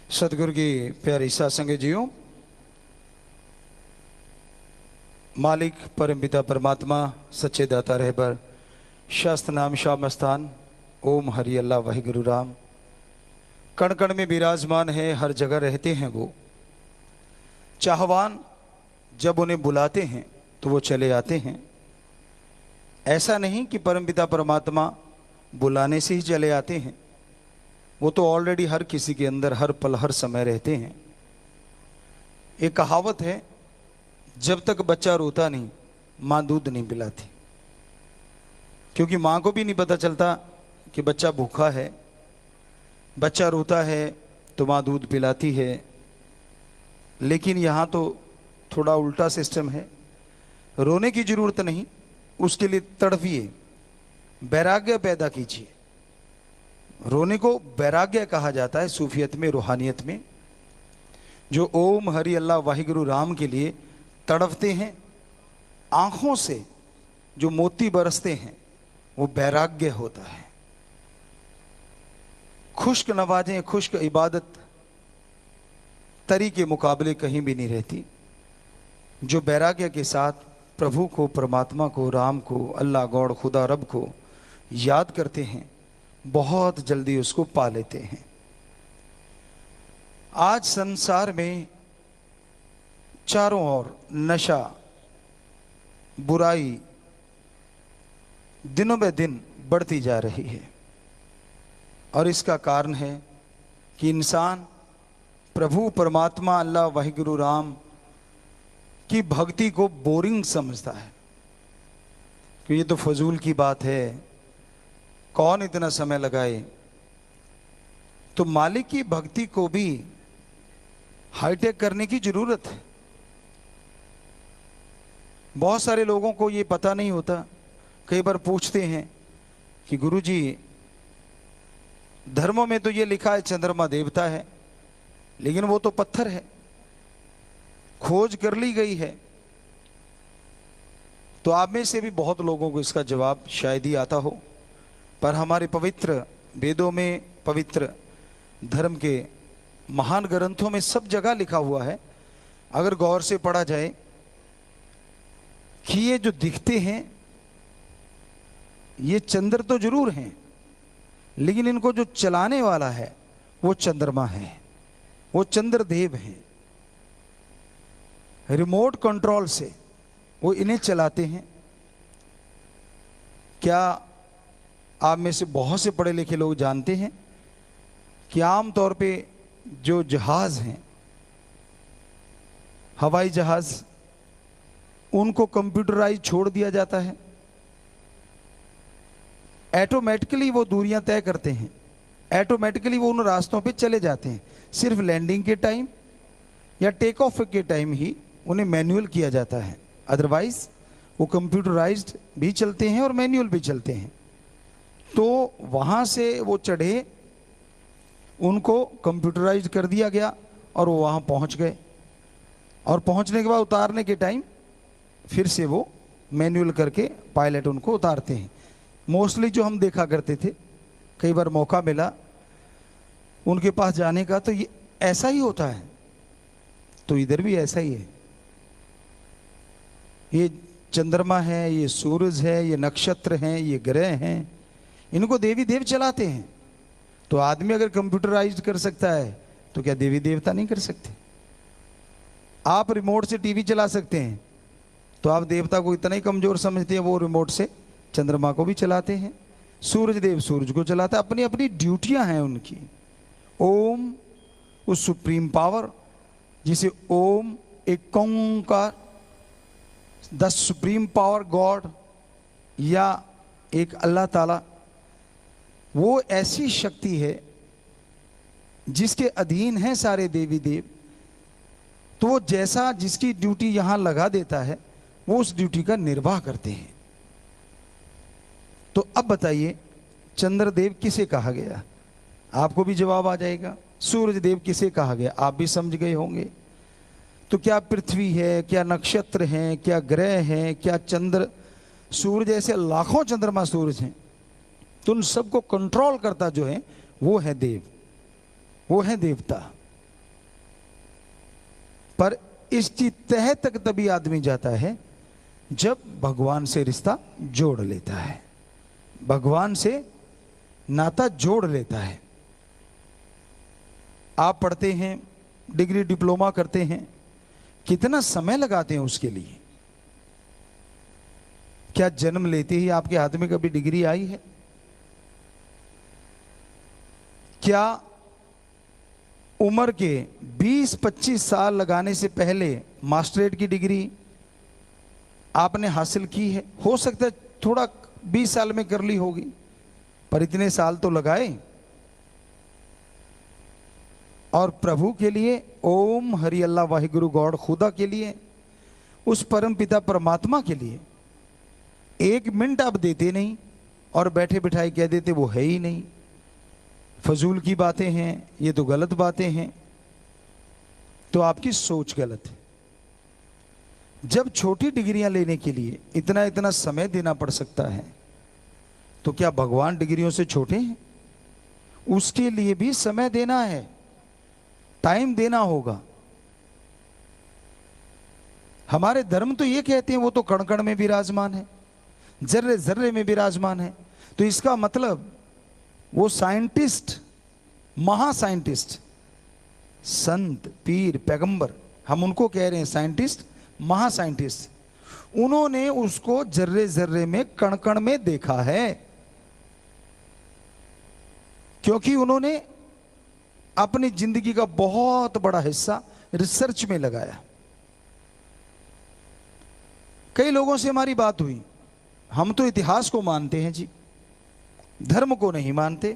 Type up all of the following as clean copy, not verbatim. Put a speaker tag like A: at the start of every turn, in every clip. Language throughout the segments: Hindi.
A: सतगुरु की प्यारी सासंग जीओ, मालिक परम पिता परमात्मा सच्चे दाता रहबर शास्त्र नाम शाम स्थान ओम हरि अल्लाह वाहिगुरु राम। कण कण में विराजमान है, हर जगह रहते हैं वो चाहवान। जब उन्हें बुलाते हैं तो वो चले आते हैं। ऐसा नहीं कि परम पिता परमात्मा बुलाने से ही चले आते हैं, वो तो ऑलरेडी हर किसी के अंदर हर पल हर समय रहते हैं। एक कहावत है, जब तक बच्चा रोता नहीं माँ दूध नहीं पिलाती, क्योंकि माँ को भी नहीं पता चलता कि बच्चा भूखा है। बच्चा रोता है तो माँ दूध पिलाती है। लेकिन यहाँ तो थोड़ा उल्टा सिस्टम है। रोने की जरूरत नहीं, उसके लिए तड़पिए, वैराग्य पैदा कीजिए। रोने को वैराग्य कहा जाता है सूफियत में, रूहानियत में। जो ओम हरि अल्लाह वाहिगुरु राम के लिए तड़पते हैं, आंखों से जो मोती बरसते हैं, वो वैराग्य होता है। खुश्क नवाजें, खुश्क इबादत तरी के मुकाबले कहीं भी नहीं रहती। जो वैराग्य के साथ प्रभु को, परमात्मा को, राम को, अल्लाह गॉड खुदा रब को याद करते हैं, बहुत जल्दी उसको पा लेते हैं। आज संसार में चारों ओर नशा, बुराई दिनों ब दिन बढ़ती जा रही है, और इसका कारण है कि इंसान प्रभु परमात्मा अल्लाह वाहिगुरु राम की भक्ति को बोरिंग समझता है कि ये तो फजूल की बात है, कौन इतना समय लगाए। तो मालिक की भक्ति को भी हाईटेक करने की जरूरत है। बहुत सारे लोगों को ये पता नहीं होता। कई बार पूछते हैं कि गुरुजी, धर्मों में तो ये लिखा है चंद्रमा देवता है, लेकिन वो तो पत्थर है, खोज कर ली गई है। तो आप में से भी बहुत लोगों को इसका जवाब शायद ही आता हो, पर हमारे पवित्र वेदों में, पवित्र धर्म के महान ग्रंथों में सब जगह लिखा हुआ है। अगर गौर से पढ़ा जाए कि ये जो दिखते हैं ये चंद्र तो जरूर हैं, लेकिन इनको जो चलाने वाला है वो चंद्रमा है, वो चंद्रदेव है। रिमोट कंट्रोल से वो इन्हें चलाते हैं। क्या आप में से बहुत से पढ़े लिखे लोग जानते हैं कि आमतौर पे जो जहाज हैं, हवाई जहाज, उनको कंप्यूटराइज छोड़ दिया जाता है। ऑटोमेटिकली वो दूरियां तय करते हैं, ऑटोमेटिकली वो उन रास्तों पे चले जाते हैं। सिर्फ लैंडिंग के टाइम या टेक ऑफ के टाइम ही उन्हें मैनुअल किया जाता है, अदरवाइज वो कंप्यूटराइज्ड भी चलते हैं और मैनुअल भी चलते हैं। तो वहां से वो चढ़े, उनको कंप्यूटराइज्ड कर दिया गया और वो वहां पहुंच गए, और पहुंचने के बाद उतारने के टाइम फिर से वो मैनुअल करके पायलट उनको उतारते हैं। मोस्टली जो हम देखा करते थे, कई बार मौका मिला उनके पास जाने का, तो ये ऐसा ही होता है। तो इधर भी ऐसा ही है। ये चंद्रमा है, ये सूरज है, ये नक्षत्र हैं, ये ग्रह हैं, इनको देवी देव चलाते हैं। तो आदमी अगर कंप्यूटराइज्ड कर सकता है तो क्या देवी देवता नहीं कर सकते? आप रिमोट से टीवी चला सकते हैं, तो आप देवता को इतना ही कमजोर समझते हैं, वो रिमोट से चंद्रमा को भी चलाते हैं। सूरज देव सूरज को चलाता है। अपनी अपनी ड्यूटियां हैं उनकी। ओम उस सुप्रीम पावर जिसे ओम, एक ओंकार, द सुप्रीम पावर गॉड, या एक अल्लाह ताला, वो ऐसी शक्ति है जिसके अधीन है सारे देवी देव। तो वो जैसा जिसकी ड्यूटी यहां लगा देता है, वो उस ड्यूटी का निर्वाह करते हैं। तो अब बताइए, चंद्रदेव किसे कहा गया? आपको भी जवाब आ जाएगा। सूरज देव किसे कहा गया? आप भी समझ गए होंगे। तो क्या पृथ्वी है, क्या नक्षत्र हैं, क्या ग्रह हैं, क्या चंद्र सूरज, ऐसे लाखों चंद्रमा सूरज हैं। तो उन सबको कंट्रोल करता जो है वो है देव, वो है देवता। पर इसकी तह तक तभी आदमी जाता है जब भगवान से रिश्ता जोड़ लेता है, भगवान से नाता जोड़ लेता है। आप पढ़ते हैं, डिग्री डिप्लोमा करते हैं, कितना समय लगाते हैं उसके लिए? क्या जन्म लेते ही आपके हाथ में कभी डिग्री आई है? क्या उम्र के 20-25 साल लगाने से पहले मास्टरेट की डिग्री आपने हासिल की है? हो सकता है थोड़ा 20 साल में कर ली होगी, पर इतने साल तो लगाए। और प्रभु के लिए, ओम हरि अल्लाह वाहिगुरु गॉड, खुदा के लिए, उस परम पिता परमात्मा के लिए 1 मिनट आप देते नहीं और बैठे बिठाए कह देते वो है ही नहीं, फजूल की बातें हैं, ये तो गलत बातें हैं, तो आपकी सोच गलत है। जब छोटी डिग्रियां लेने के लिए इतना इतना समय देना पड़ सकता है, तो क्या भगवान डिग्रियों से छोटे हैं? उसके लिए भी समय देना है, टाइम देना होगा। हमारे धर्म तो ये कहते हैं वो तो कण कण में विराजमान है, जर्रे जर्रे में विराजमान है। तो इसका मतलब वो साइंटिस्ट, महासाइंटिस्ट, संत, पीर, पैगंबर, हम उनको कह रहे हैं साइंटिस्ट, महासाइंटिस्ट, उन्होंने उसको जर्रे जर्रे में, कण कण में देखा है, क्योंकि उन्होंने अपनी जिंदगी का बहुत बड़ा हिस्सा रिसर्च में लगाया। कई लोगों से हमारी बात हुई, हम तो इतिहास को मानते हैं जी, धर्म को नहीं मानते।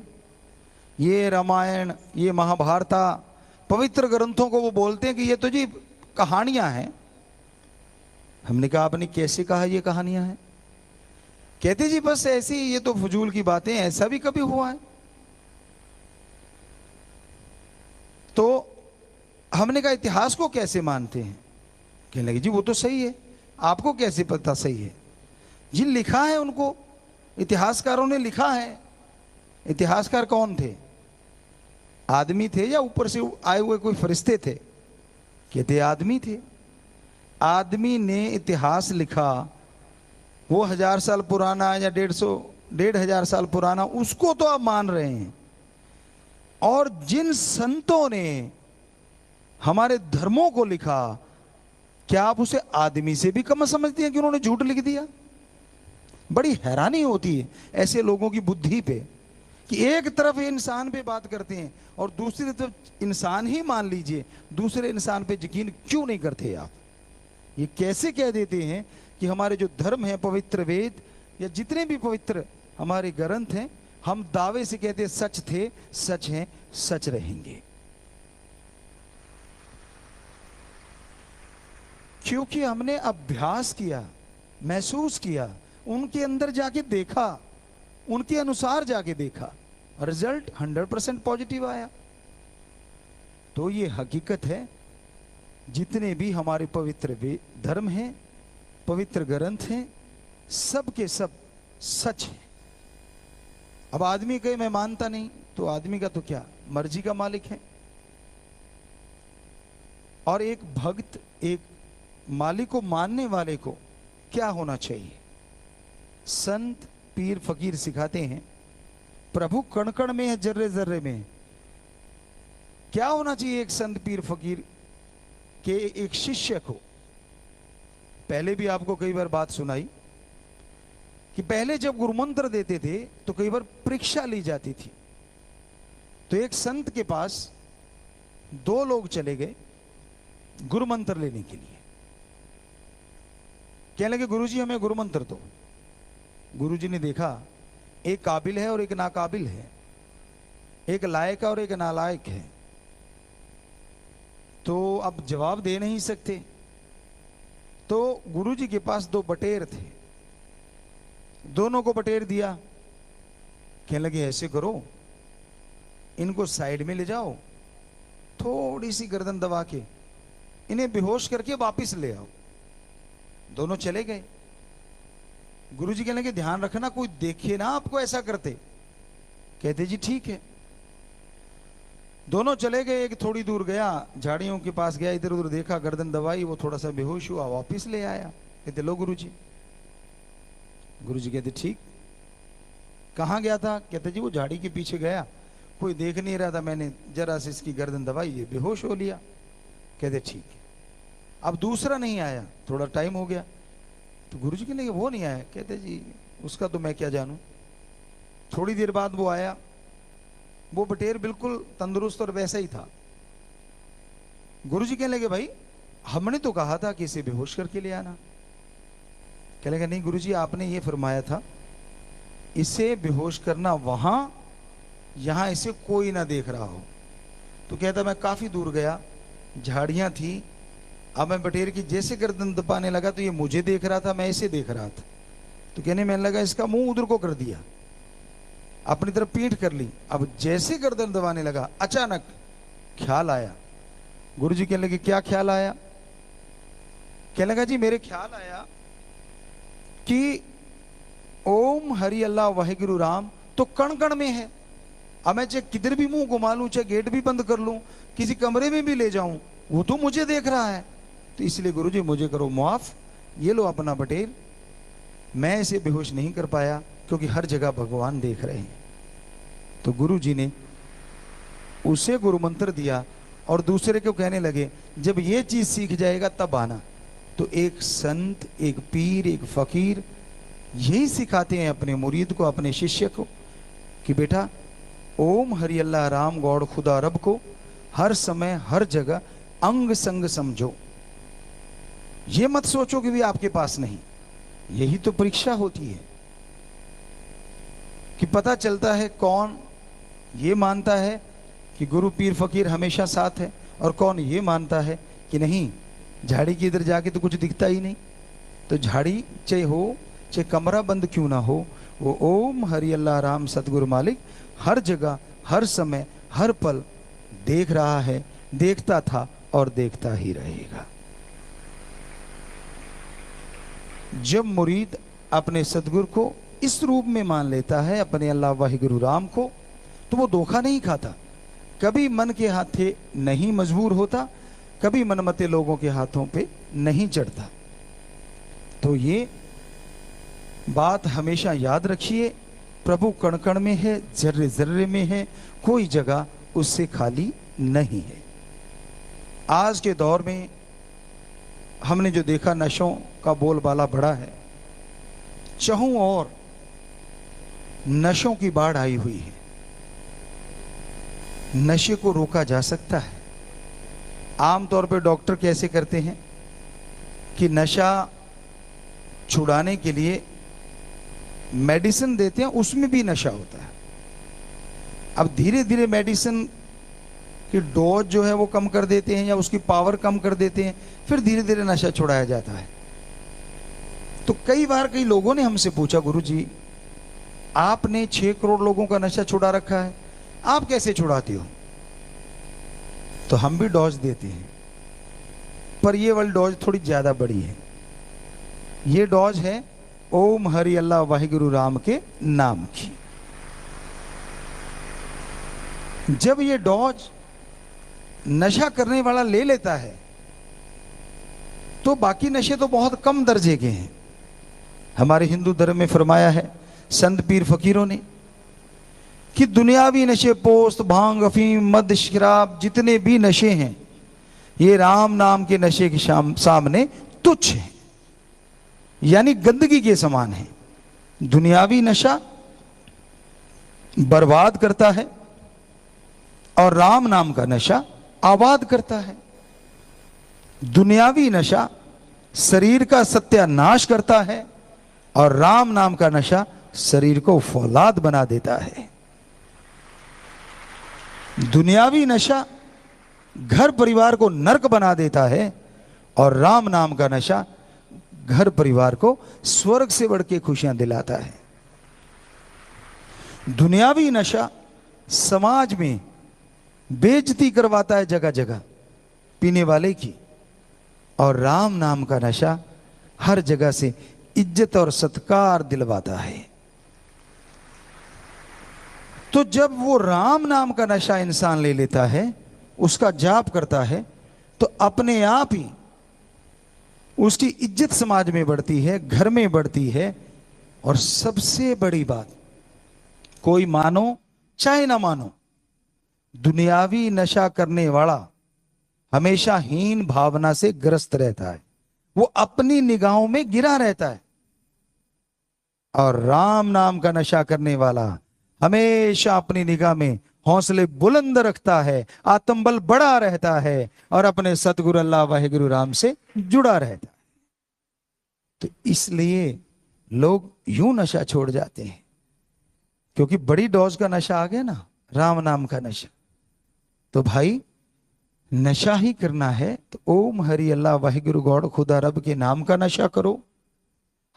A: ये रामायण, ये महाभारत, पवित्र ग्रंथों को वो बोलते हैं कि ये तो जी कहानियां हैं। हमने कहा आपने कैसे कहा ये कहानियां हैं? कहते जी बस ऐसी, ये तो फजूल की बातें, ऐसा भी कभी हुआ है? तो हमने कहा इतिहास को कैसे मानते हैं? कहने लगे जी वो तो सही है, आपको कैसे पता सही है? जी लिखा है, उनको इतिहासकारों ने लिखा है। इतिहासकार कौन थे? आदमी थे या ऊपर से आए हुए कोई फरिश्ते थे? कहते आदमी थे। आदमी ने इतिहास लिखा, वो 1000 साल पुराना या 1,500 साल पुराना, उसको तो आप मान रहे हैं। और जिन संतों ने हमारे धर्मों को लिखा, क्या आप उसे आदमी से भी कम समझते हैं कि उन्होंने झूठ लिख दिया? बड़ी हैरानी होती है ऐसे लोगों की बुद्धि पे, कि एक तरफ इंसान पे बात करते हैं और दूसरी तरफ इंसान ही मान लीजिए, दूसरे इंसान पे यकीन क्यों नहीं करते आप? ये कैसे कह देते हैं कि हमारे जो धर्म है, पवित्र वेद या जितने भी पवित्र हमारे ग्रंथ हैं, हम दावे से कहते हैं सच थे, सच हैं, सच रहेंगे। क्योंकि हमने अभ्यास किया, महसूस किया, उनके अंदर जाके देखा, उनके अनुसार जाके देखा, रिजल्ट 100% पॉजिटिव आया। तो ये हकीकत है, जितने भी हमारे पवित्र धर्म हैं, पवित्र ग्रंथ हैं, सब के सब सच है। अब आदमी कहे मैं मानता नहीं, तो आदमी का तो क्या, मर्जी का मालिक है। और एक भक्त, एक मालिक को मानने वाले को क्या होना चाहिए? संत, पीर, फकीर सिखाते हैं, प्रभु कण कण में है, जर्रे जर्रे में है। क्या होना चाहिए एक संत, पीर, फकीर के एक शिष्य को? पहले भी आपको कई बार बात सुनाई कि पहले जब गुरु मंत्र देते थे तो कई बार परीक्षा ली जाती थी। तो एक संत के पास 2 लोग चले गए गुरु मंत्र लेने के लिए। कहने लगे गुरुजी हमें गुरु मंत्र दो। गुरुजी ने देखा एक काबिल है और एक नाकाबिल है, एक लायक है और एक नालायक है, तो अब जवाब दे नहीं सकते। तो गुरुजी के पास 2 बटेर थे, दोनों को बटेर दिया। कहने लगे ऐसे करो, इनको साइड में ले जाओ, थोड़ी सी गर्दन दबा के इन्हें बेहोश करके वापिस ले आओ। दोनों चले गए। गुरुजी कहने लगे ध्यान रखना कोई देखे ना आपको ऐसा करते। कहते जी ठीक है। दोनों चले गए। एक थोड़ी दूर गया, झाड़ियों के पास गया, इधर उधर देखा, गर्दन दबाई, वो थोड़ा सा बेहोश हुआ, वापिस ले आया। कहते लो गुरुजी। गुरुजी कहते ठीक, कहाँ गया था? कहते जी वो झाड़ी के पीछे गया, कोई देख नहीं रहा था, मैंने जरा से इसकी गर्दन दबाई, ये बेहोश हो लिया। कहते ठीक। अब दूसरा नहीं आया, थोड़ा टाइम हो गया, तो गुरुजी कहने लगे वो नहीं आया। कहते जी उसका तो मैं क्या जानूं। थोड़ी देर बाद वो आया, वो बटेर बिल्कुल तंदुरुस्त और वैसा ही था। गुरुजी कहने लगे भाई हमने तो कहा था कि इसे बेहोश करके ले आना। कहने लगे नहीं गुरुजी, आपने ये फरमाया था इसे बेहोश करना वहां, यहां इसे कोई ना देख रहा हो। तो कहता मैं काफी दूर गया, झाड़ियां थी, अब मैं बटेर की जैसे गर्दन दबाने लगा तो ये मुझे देख रहा था, मैं इसे देख रहा था। तो कहने मैंने लगा इसका मुंह उधर को कर दिया, अपनी तरफ पीठ कर ली। अब जैसे गर्दन दबाने लगा, अचानक ख्याल आया। गुरुजी कहने लगे क्या ख्याल आया? कहने लगा जी मेरे ख्याल आया कि ओम हरि अल्लाह वाहिगुरु राम तो कण कण में है। अब मैं चाहे किधर भी मुंह घुमा लूं, चाहे गेट भी बंद कर लूं, किसी कमरे में भी ले जाऊं, वो तो मुझे देख रहा है। तो इसलिए गुरुजी मुझे करो माफ, ये लो अपना बटेर, मैं इसे बेहोश नहीं कर पाया क्योंकि हर जगह भगवान देख रहे हैं। तो गुरुजी ने उसे गुरु मंत्र दिया और दूसरे को कहने लगे जब ये चीज सीख जाएगा तब आना। तो एक संत, एक पीर, एक फकीर यही सिखाते हैं अपने मुरीद को, अपने शिष्य को कि बेटा ओम हरि अल्लाह राम गौड़ खुदा रब को हर समय हर जगह अंग संग समझो। ये मत सोचो कि भी आपके पास नहीं। यही तो परीक्षा होती है कि पता चलता है कौन ये मानता है कि गुरु पीर फकीर हमेशा साथ है और कौन ये मानता है कि नहीं, झाड़ी के इधर जाके तो कुछ दिखता ही नहीं। तो झाड़ी चाहे हो, चाहे कमरा बंद क्यों ना हो, वो ओम हरि अल्लाह राम सतगुरु मालिक हर जगह हर समय हर पल देख रहा है, देखता था और देखता ही रहेगा। जब मुरीद अपने सतगुरु को इस रूप में मान लेता है, अपने अल्लाह वाहिगुरु राम को, तो वो धोखा नहीं खाता, कभी मन के हाथे नहीं मजबूर होता, कभी मनमते लोगों के हाथों पे नहीं चढ़ता। तो ये बात हमेशा याद रखिए, प्रभु कण कण में है, जर्रे जर्रे में है, कोई जगह उससे खाली नहीं है। आज के दौर में हमने जो देखा, नशों का बोलबाला बढ़ा है, चहुं और नशों की बाढ़ आई हुई है। नशे को रोका जा सकता है। आमतौर पर डॉक्टर कैसे करते हैं कि नशा छुड़ाने के लिए मेडिसिन देते हैं, उसमें भी नशा होता है। अब धीरे धीरे मेडिसिन की डोज जो है वो कम कर देते हैं या उसकी पावर कम कर देते हैं, फिर धीरे धीरे नशा छुड़ाया जाता है। तो कई बार कई लोगों ने हमसे पूछा गुरुजी आपने 6 करोड़ लोगों का नशा छुड़ा रखा है, आप कैसे छुड़ाते हो? तो हम भी डोज देते हैं, पर ये वाली डोज थोड़ी ज्यादा बड़ी है। ये डोज है ओम हरि अल्लाह वाहिगुरु राम के नाम की। जब ये डोज नशा करने वाला ले लेता है तो बाकी नशे तो बहुत कम दर्जे के हैं। हमारे हिंदू धर्म में फरमाया है संत पीर फकीरों ने कि दुनियावी नशे, पोस्त, भांग, अफीम, मद, शराब, जितने भी नशे हैं ये राम नाम के नशे के सामने तुच्छ हैं, यानी गंदगी के समान है। दुनियावी नशा बर्बाद करता है और राम नाम का नशा आबाद करता है। दुनियावी नशा शरीर का सत्यानाश करता है और राम नाम का नशा शरीर को फौलाद बना देता है। दुनियावी नशा घर परिवार को नरक बना देता है और राम नाम का नशा घर परिवार को स्वर्ग से बढ़ के खुशियां दिलाता है। दुनियावी नशा समाज में बेइज्जती करवाता है जगह जगह पीने वाले की, और राम नाम का नशा हर जगह से इज्जत और सत्कार दिलवाता है। तो जब वो राम नाम का नशा इंसान ले लेता है, उसका जाप करता है, तो अपने आप ही उसकी इज्जत समाज में बढ़ती है, घर में बढ़ती है। और सबसे बड़ी बात, कोई मानो चाहे ना मानो, दुनियावी नशा करने वाला हमेशा हीन भावना से ग्रस्त रहता है, वो अपनी निगाहों में गिरा रहता है। और राम नाम का नशा करने वाला हमेशा अपनी निगाह में हौसले बुलंद रखता है, आत्मबल बढ़ा रहता है और अपने सतगुरु अल्लाह वाहिगुरु राम से जुड़ा रहता है। तो इसलिए लोग यूं नशा छोड़ जाते हैं, क्योंकि बड़ी डोज का नशा आ गया ना, राम नाम का नशा। तो भाई नशा ही करना है तो ओम हरि अल्लाह वाहिगुरु गौड़ खुदा रब के नाम का नशा करो।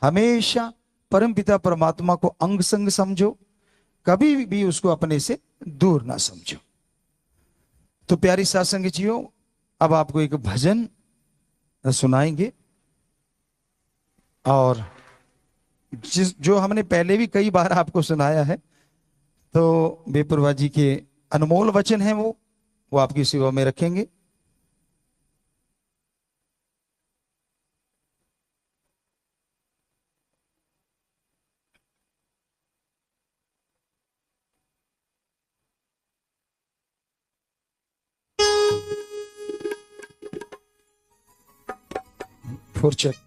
A: हमेशा परम पिता परमात्मा को अंग संग समझो, कभी भी उसको अपने से दूर ना समझो। तो प्यारी साथ संगतियों, अब आपको एक भजन सुनाएंगे, और जो हमने पहले भी कई बार आपको सुनाया है। तो बेपरवाह जी के अनमोल वचन हैं, वो आपकी सेवा में रखेंगे। फुर्सत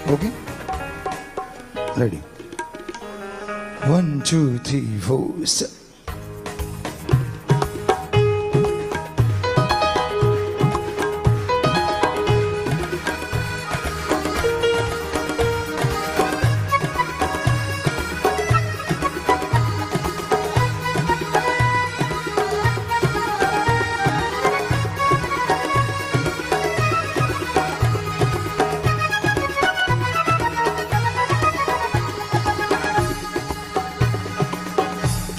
A: ओके, रेडी, 1 2 3 4 7।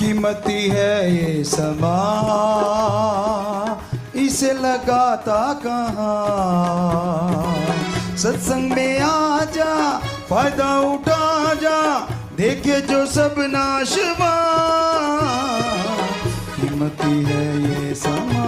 A: कीमती है ये समा, इसे लगाता कहाँ। सत्संग में आ जा, फायदा उठा जा, देखे जो सब नाशवा। कीमती है ये समा।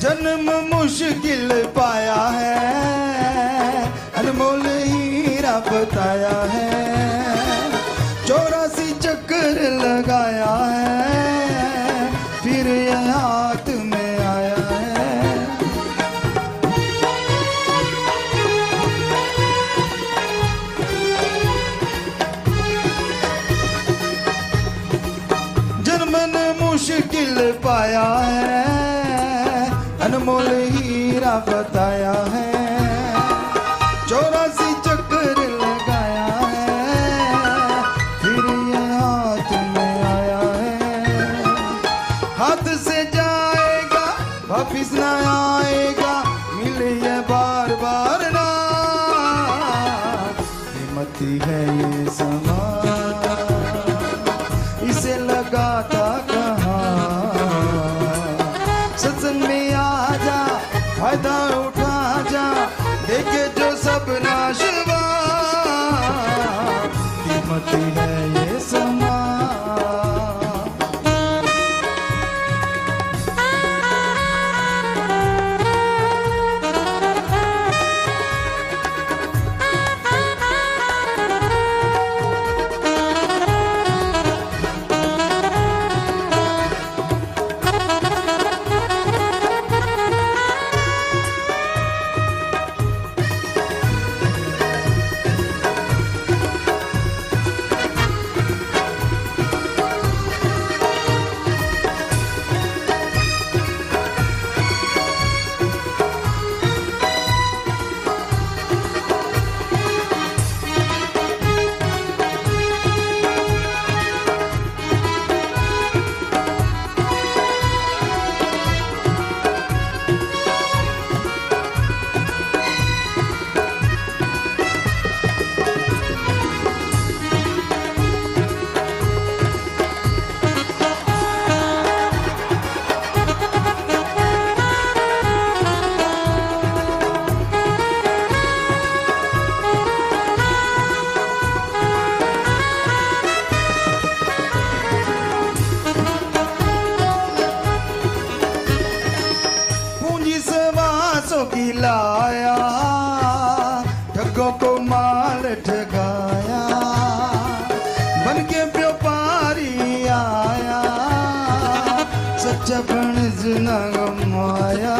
A: जन्म मुश्किल पाया है, अनमोल हीरा बताया है। 84 चक्कर लगाया है, फिर ये हाथ में आया है। जन्म मुश्किल पाया है, अनमोल हीरा बताया है। 84 चक्कर लगाया है, फिर ये हाथ में आया है। हाथ से जाएगा वापिस ना आएगा, मिले ये बार बार ना। कीमती है ये समा, इसे लगाता कहाँ। सत्संग में आ जा, फायदा उठा जा, देखे जो सब नाशवा। कीमती है ये समा। गिलाया, ठगों को माल ठगाया, बन के व्यापारी आया, सच्चा बनज न गमाया।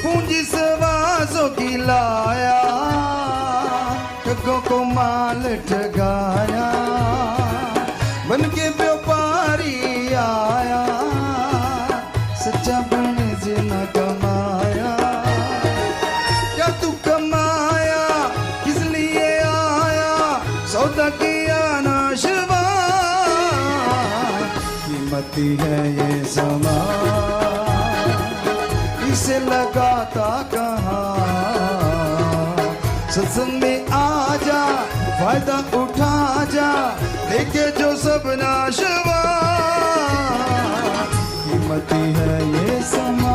A: पूंजी सवासों की लाया, ठगों को माल ठगाया, बन के व्यापारी आया, सच्चा बनज न कमाया। क्या तू कमाया, किस लिए आया, सौदा किया नाशवा, कीमती है ये समा, इसे लगाता कहाँ। सत्संग में आ जा, फायदा उठा जा, देखे जो सब नाशवा, कीमती है ये समा।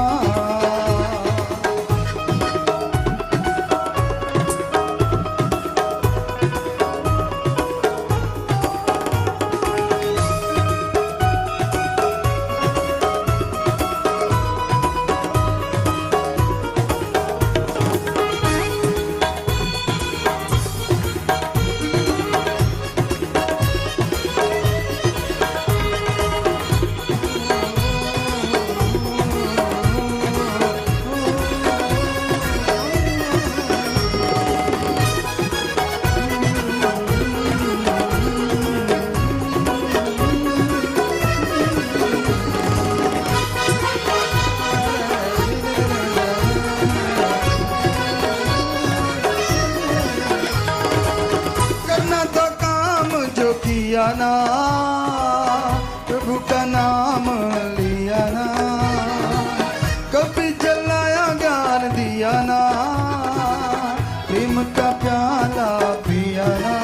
A: किया ना, प्रभु का नाम लिया ना, कभी जलाया ज्ञान दिया ना, प्रेम का प्याला पिया ना।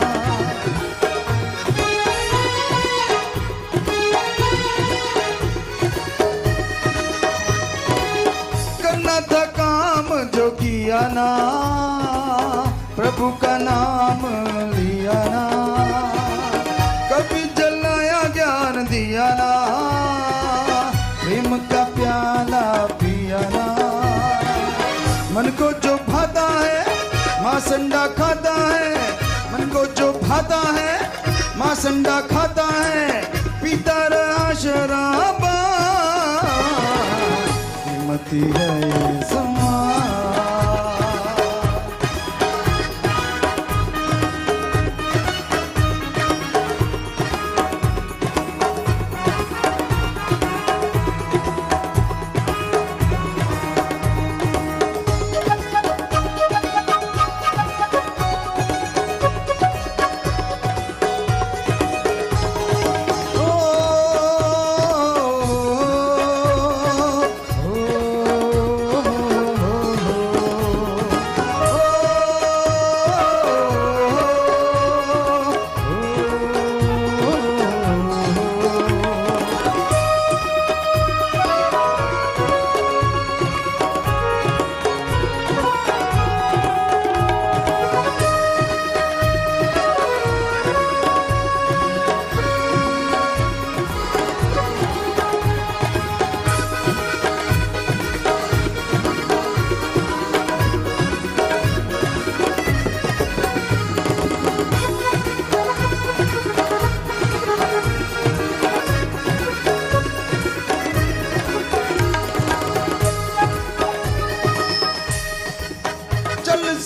A: करना था काम जो किया ना, प्रभु का नाम लिया ना, कभी जलाया ज्ञान दिया ना, प्रेम का प्याला पिया ना। मन को जो भाता है माँ संडा खाता है, मन को जो भाता है माँ संडा खाता है, पीता रहा शराबा, कीमती है ये समा।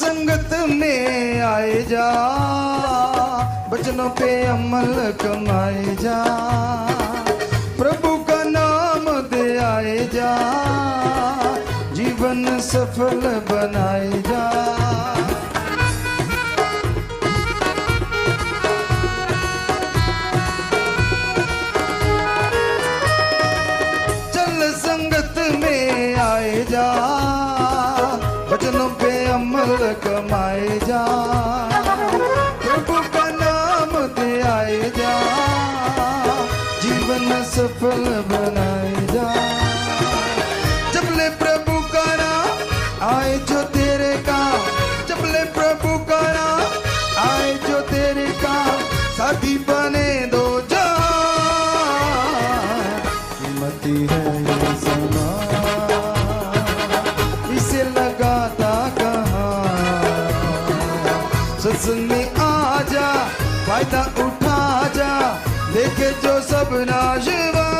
A: संगत में आए जा, बचनों पे अमल कमाए जा, प्रभु का नाम दे आए जा, जीवन सफल बनाए जा। चल संगत में आए जा, वचनों पे अमल कमाए जा, प्रभु का नाम दे आए जा, जीवन सफल बनाए जा। जब ले प्रभु का नाम आए जो तेरे काम, जब ले प्रभु का नाम आए जो तेरे काम, साथी बने दो जहां, कीमती आजा, देखे जो सब नाशवा